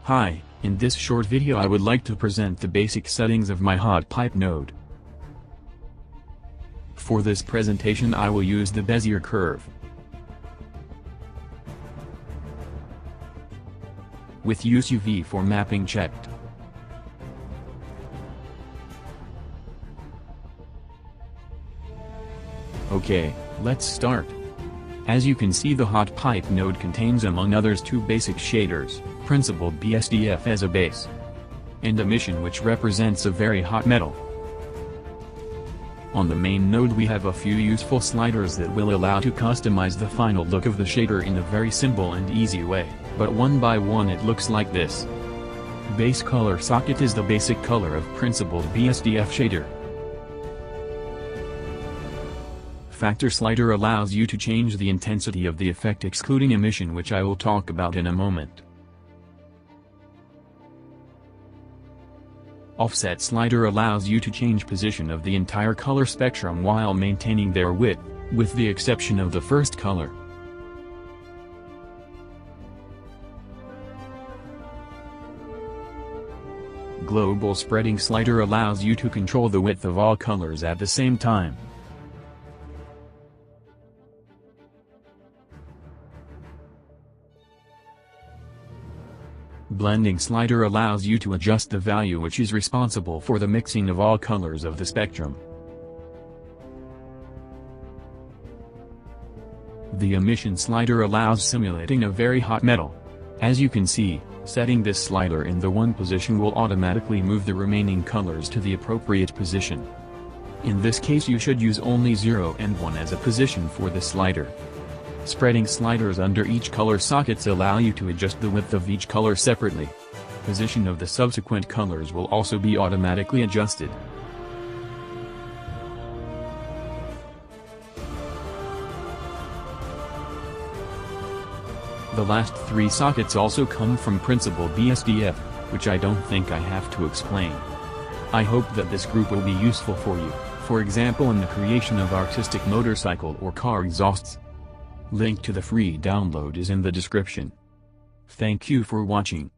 Hi, in this short video I would like to present the basic settings of my hot pipe node. For this presentation I will use the Bezier curve. With UV for mapping checked. Okay, let's start. As you can see, the hot pipe node contains among others two basic shaders, principled BSDF as a base, and emission, which represents a very hot metal. On the main node we have a few useful sliders that will allow to customize the final look of the shader in a very simple and easy way, but one by one it looks like this. Base color socket is the basic color of principled BSDF shader. Factor slider allows you to change the intensity of the effect excluding emission, which I will talk about in a moment. Offset slider allows you to change position of the entire color spectrum while maintaining their width, with the exception of the first color. Global spreading slider allows you to control the width of all colors at the same time. Blending slider allows you to adjust the value which is responsible for the mixing of all colors of the spectrum. The emission slider allows simulating a very hot metal. As you can see, setting this slider in the one position will automatically move the remaining colors to the appropriate position. In this case you should use only 0 and 1 as a position for the slider. Spreading sliders under each color sockets allow you to adjust the width of each color separately. Position of the subsequent colors will also be automatically adjusted. The last three sockets also come from principled BSDF, which I don't think I have to explain. I hope that this group will be useful for you, for example in the creation of artistic motorcycle or car exhausts. Link to the free download is in the description. Thank you for watching.